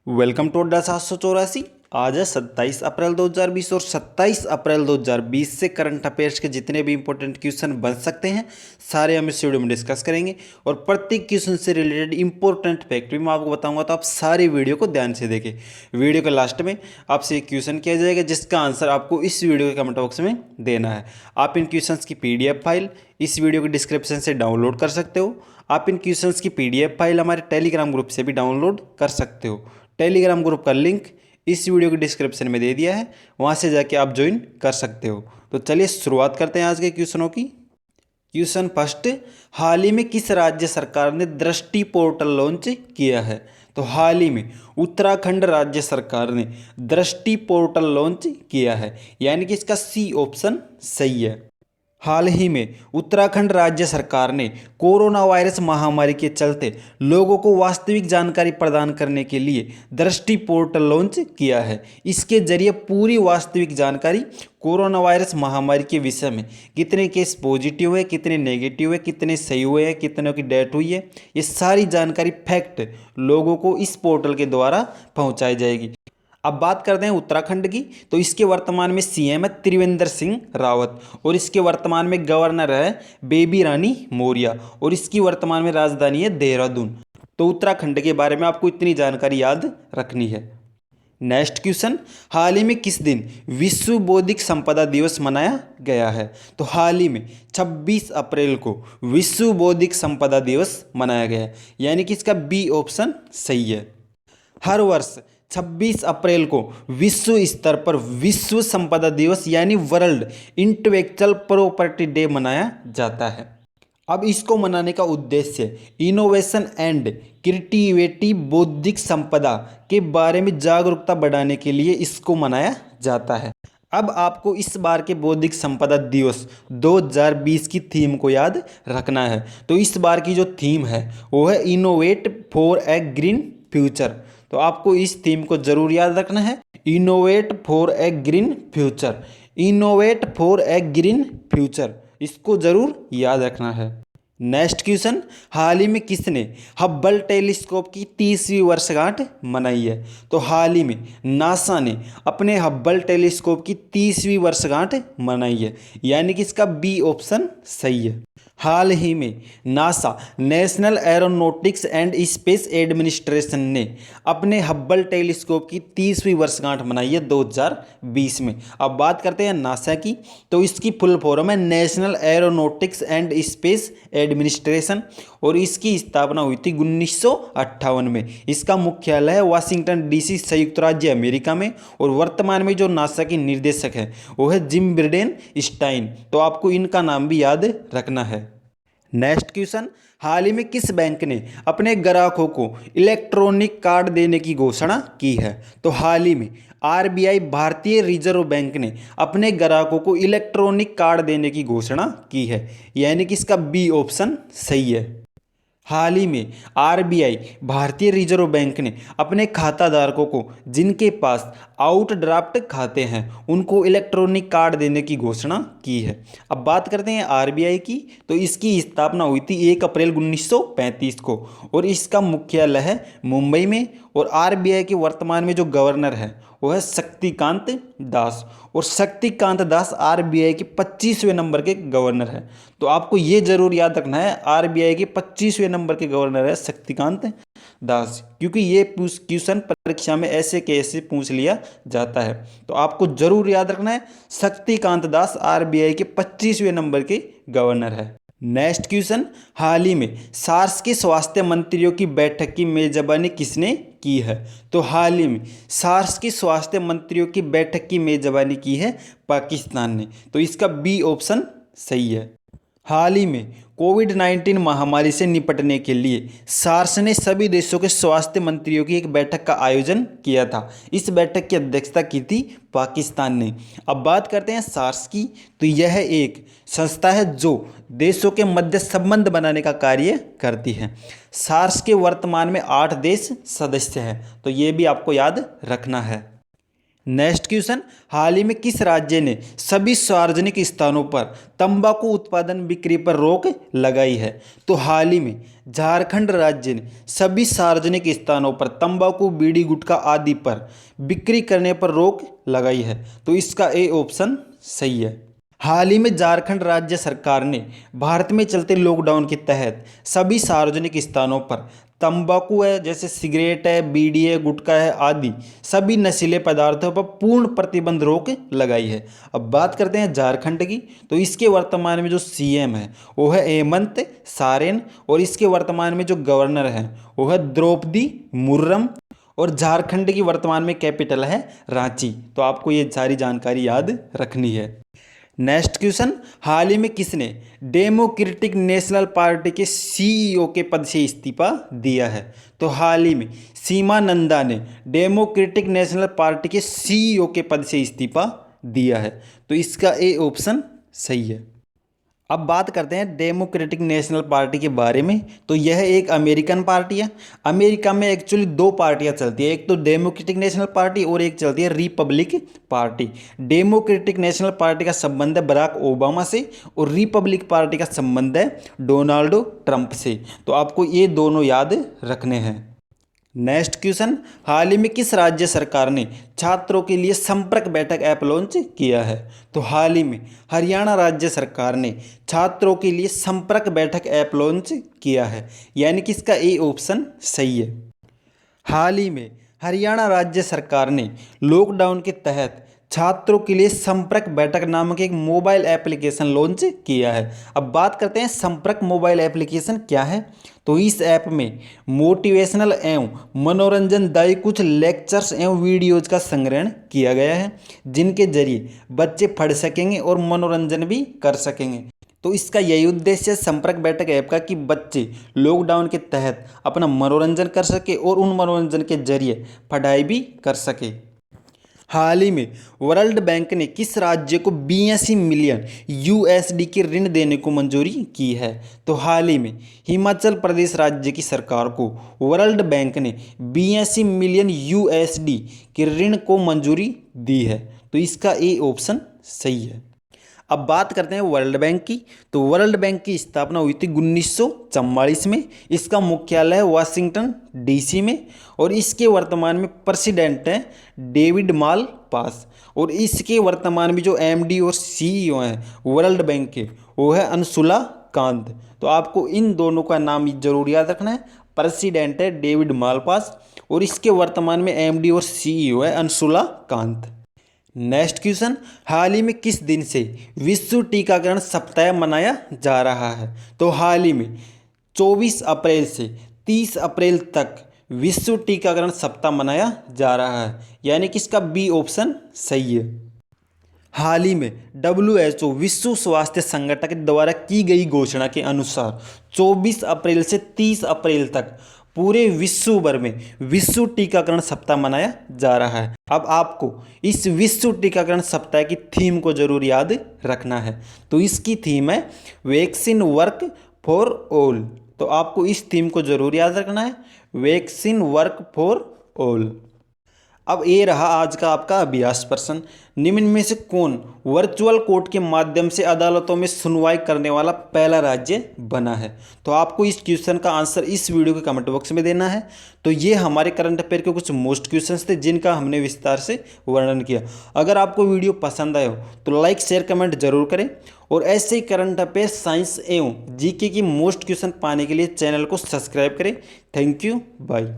Welcome to अड्डा 784। आज है 27 अप्रैल 2020 और 27 अप्रैल 2020 से करंट अफेयर्स के जितने भी इंपॉर्टेंट क्वेश्चन बन सकते हैं सारे हम इस वीडियो में डिस्कस करेंगे। और प्रत्येक क्वेश्चन से रिलेटेड इंपॉर्टेंट फैक्ट भी मैं आपको बताऊंगा, तो आप सारी वीडियो को ध्यान से देखें। वीडियो के लास्ट में आपसे एक क्वेश्चन किया जाएगा जिसका आंसर आपको इस वीडियो के कमेंट बॉक्स में देना है। आप इन क्वेश्चन की PDF फाइल इस वीडियो के डिस्क्रिप्शन से डाउनलोड कर सकते हो। आप इन क्वेश्चंस की PDF फाइल हमारे टेलीग्राम ग्रुप से भी डाउनलोड कर सकते हो। टेलीग्राम ग्रुप का लिंक इस वीडियो के डिस्क्रिप्शन में दे दिया है, वहाँ से जाके आप ज्वाइन कर सकते हो। तो चलिए शुरुआत करते हैं आज के क्वेश्चनों की। क्वेश्चन फर्स्ट, हाल ही में किस राज्य सरकार ने दृष्टि पोर्टल लॉन्च किया है? तो हाल ही में उत्तराखंड राज्य सरकार ने दृष्टि पोर्टल लॉन्च किया है, यानी कि इसका सी ऑप्शन सही है। हाल ही में उत्तराखंड राज्य सरकार ने कोरोना वायरस महामारी के चलते लोगों को वास्तविक जानकारी प्रदान करने के लिए दृष्टि पोर्टल लॉन्च किया है। इसके जरिए पूरी वास्तविक जानकारी कोरोना वायरस महामारी के विषय में, कितने केस पॉजिटिव हुए, कितने नेगेटिव है, कितने सही हुए हैं, कितनों की डेथ हुई है, ये सारी जानकारी फैक्ट लोगों को इस पोर्टल के द्वारा पहुंचाई जाएगी। अब बात करते हैं उत्तराखंड की, तो इसके वर्तमान में CM है त्रिवेंद्र सिंह रावत और इसके वर्तमान में गवर्नर है बेबी रानी मौर्य और इसकी वर्तमान में राजधानी है देहरादून। तो उत्तराखंड के बारे में आपको इतनी जानकारी याद रखनी है। नेक्स्ट क्वेश्चन, हाल ही में किस दिन विश्व बौद्धिक संपदा दिवस मनाया गया है? तो हाल ही में 26 अप्रैल को विश्व बौद्धिक संपदा दिवस मनाया गया है, यानी कि इसका B ऑप्शन सही है। हर वर्ष 26 अप्रैल को विश्व स्तर पर विश्व संपदा दिवस यानी वर्ल्ड इंटेलेक्चुअल प्रॉपर्टी डे मनाया जाता है। अब इसको मनाने का उद्देश्य इनोवेशन एंड क्रिएटिविटी, बौद्धिक संपदा के बारे में जागरूकता बढ़ाने के लिए इसको मनाया जाता है। अब आपको इस बार के बौद्धिक संपदा दिवस 2020 की थीम को याद रखना है। तो इस बार की जो थीम है वो है innovate for a green future. तो आपको इस थीम को जरूर याद रखना है, innovate for a green future. Innovate for a green future, इसको जरूर याद रखना है। नेक्स्ट क्वेश्चन, हाल ही में किसने हब्बल टेलीस्कोप की 30वीं वर्षगांठ मनाई है? तो हाल ही में नासा ने अपने हब्बल टेलीस्कोप की 30वीं वर्षगांठ मनाई है, यानी कि इसका B ऑप्शन सही है। हाल ही में NASA national aeronautics and space administration ने अपने हब्बल टेलीस्कोप की 30वीं वर्षगांठ मनाई है 2020 में। अब बात करते हैं नासा की, तो इसकी फुल फॉर्म है national aeronautics and space administration और इसकी स्थापना हुई थी 1958 में। इसका मुख्यालय है वाशिंगटन DC, संयुक्त राज्य अमेरिका में। और वर्तमान में जो नासा के निर्देशक है वो है जिम ब्रिडेन स्टाइन। तो आपको इनका नाम भी याद रखना है। नेक्स्ट क्वेश्चन, हाल ही में किस बैंक ने अपने ग्राहकों को इलेक्ट्रॉनिक कार्ड देने की घोषणा की है? तो हाल ही में RBI, भारतीय रिजर्व बैंक ने अपने ग्राहकों को इलेक्ट्रॉनिक कार्ड देने की घोषणा की है, यानी कि इसका B ऑप्शन सही है। हाल ही में RBI, भारतीय रिजर्व बैंक ने अपने खाताधारकों को जिनके पास आउटड्राफ्ट खाते हैं उनको इलेक्ट्रॉनिक कार्ड देने की घोषणा की है। अब बात करते हैं RBI की, तो इसकी स्थापना हुई थी 1 अप्रैल 1935 को और इसका मुख्यालय है मुंबई में। और RBI के वर्तमान में जो गवर्नर है वो है शक्तिकांत दास और शक्तिकांत दास RBI के 25वें नंबर के गवर्नर है। तो आपको ये जरूर याद रखना है, RBI के 25वें नंबर के गवर्नर है शक्तिकांत दास, क्योंकि ये क्वेश्चन परीक्षा में ऐसे कैसे पूछ लिया जाता है। तो आपको जरूर याद रखना है, शक्तिकांत दास RBI के 25वें नंबर के गवर्नर है। नेक्स्ट क्वेश्चन, हाल ही में सार्स के स्वास्थ्य मंत्रियों की बैठक की मेजबानी किसने की है? तो हाल ही में सार्स के स्वास्थ्य मंत्रियों की बैठक की मेजबानी की है पाकिस्तान ने। तो इसका B ऑप्शन सही है। हाल ही में कोविड-19 महामारी से निपटने के लिए सार्स ने सभी देशों के स्वास्थ्य मंत्रियों की एक बैठक का आयोजन किया था। इस बैठक की अध्यक्षता की थी पाकिस्तान ने। अब बात करते हैं सार्स की, तो यह एक संस्था है जो देशों के मध्य संबंध बनाने का कार्य करती है। सार्स के वर्तमान में 8 देश सदस्य हैं, तो ये भी आपको याद रखना है। नेक्स्ट क्वेश्चन, हाल ही में किस राज्य ने सभी सार्वजनिक स्थानों पर तंबाकू उत्पादन बिक्री पर रोक लगाई है? तो हाल ही में झारखंड राज्य ने सभी सार्वजनिक स्थानों पर तंबाकू, बीड़ी, गुटखा आदि पर बिक्री करने पर रोक लगाई है। तो इसका ए ऑप्शन सही है। हाल ही में झारखंड राज्य सरकार ने भारत में चलते लॉकडाउन के तहत सभी सार्वजनिक स्थानों पर तंबाकू है, जैसे सिगरेट है, बीड़ी है, गुटखा है आदि सभी नशीले पदार्थों पर पूर्ण प्रतिबंध रोक लगाई है। अब बात करते हैं झारखंड की, तो इसके वर्तमान में जो सीएम है वो है हेमंत सोरेन और इसके वर्तमान में जो गवर्नर है वो है द्रौपदी मुर्मू और झारखंड की वर्तमान में कैपिटल है रांची। तो आपको ये सारी जानकारी याद रखनी है। नेक्स्ट क्वेश्चन, हाल ही में किसने डेमोक्रेटिक नेशनल पार्टी के सीईओ के पद से इस्तीफा दिया है? तो हाल ही में सीमा नंदा ने डेमोक्रेटिक नेशनल पार्टी के सीईओ के पद से इस्तीफा दिया है। तो इसका ए ऑप्शन सही है। अब बात करते हैं डेमोक्रेटिक नेशनल पार्टी के बारे में। तो यह एक अमेरिकन पार्टी है। अमेरिका में एक्चुअली दो पार्टियां चलती है, एक तो डेमोक्रेटिक नेशनल पार्टी और एक चलती है Republic party. Democratic national party का संबंध है बराक ओबामा से और रिपब्लिक पार्टी का संबंध है डोनाल्ड ट्रंप से। तो आपको ये दोनों याद रखने हैं। नेक्स्ट क्वेश्चन, हाल ही में किस राज्य सरकार ने छात्रों के लिए संपर्क बैठक ऐप लॉन्च किया है? तो हाल ही में हरियाणा राज्य सरकार ने छात्रों के लिए संपर्क बैठक ऐप लॉन्च किया है, यानी कि इसका ए ऑप्शन सही है। हाल ही में हरियाणा राज्य सरकार ने लॉकडाउन के तहत छात्रों के लिए संपर्क बैठक नामक एक मोबाइल एप्लीकेशन लॉन्च किया है। अब बात करते हैं संपर्क मोबाइल एप्लीकेशन क्या है। तो इस ऐप में मोटिवेशनल एवं मनोरंजनदायी कुछ लेक्चर्स एवं वीडियोज का संग्रहण किया गया है, जिनके जरिए बच्चे पढ़ सकेंगे और मनोरंजन भी कर सकेंगे। तो इसका यही उद्देश्य है संपर्क बैठक ऐप का कि बच्चे लॉकडाउन के तहत अपना मनोरंजन कर सके और उन मनोरंजन के जरिए पढ़ाई भी कर सके। हाल ही में वर्ल्ड बैंक ने किस राज्य को 82 मिलियन यूएसडी के ऋण देने को मंजूरी की है? तो हाल ही में हिमाचल प्रदेश राज्य की सरकार को वर्ल्ड बैंक ने 82 मिलियन यूएसडी के ऋण को मंजूरी दी है। तो इसका ए ऑप्शन सही है। अब बात करते हैं वर्ल्ड बैंक की। तो वर्ल्ड बैंक की स्थापना हुई थी 1944 में। इसका मुख्यालय है वाशिंगटन डीसी में और इसके वर्तमान में प्रेसिडेंट हैं डेविड मालपास और इसके वर्तमान में जो एमडी और सीईओ हैं वर्ल्ड बैंक के वो है अंशुला कांत। तो आपको इन दोनों का नाम जरूर याद रखना है। प्रेसिडेंट है डेविड मालपास और इसके वर्तमान में एमडी और सीईओ है अंशुला कांत। नेक्स्ट क्वेश्चन, हाल ही में किस दिन से विश्व टीकाकरण सप्ताह मनाया जा रहा है? तो हाल ही में 24 अप्रैल से 30 अप्रैल तक विश्व टीकाकरण सप्ताह मनाया जा रहा है, यानी कि इसका बी ऑप्शन सही है। हाल ही में WHO विश्व स्वास्थ्य संगठन द्वारा की गई घोषणा के अनुसार 24 अप्रैल से 30 अप्रैल तक पूरे विश्व भर में विश्व टीकाकरण सप्ताह मनाया जा रहा है। अब आपको इस विश्व टीकाकरण सप्ताह की थीम को जरूर याद रखना है। तो इसकी थीम है वैक्सीन वर्क फॉर ऑल। तो आपको इस थीम को जरूर याद रखना है, वैक्सीन वर्क फॉर ऑल। अब ये रहा आज का आपका अभ्यास प्रश्न। निम्न में से कौन वर्चुअल कोर्ट के माध्यम से अदालतों में सुनवाई करने वाला पहला राज्य बना है? तो आपको इस क्वेश्चन का आंसर इस वीडियो के कमेंट बॉक्स में देना है। तो ये हमारे करंट अफेयर के कुछ मोस्ट क्वेश्चंस थे जिनका हमने विस्तार से वर्णन किया। अगर आपको वीडियो पसंद आए हो तो लाइक शेयर कमेंट जरूर करें और ऐसे ही करंट अफेयर, साइंस एवं जीके की मोस्ट क्वेश्चन पाने के लिए चैनल को सब्सक्राइब करें। Thank you, bye.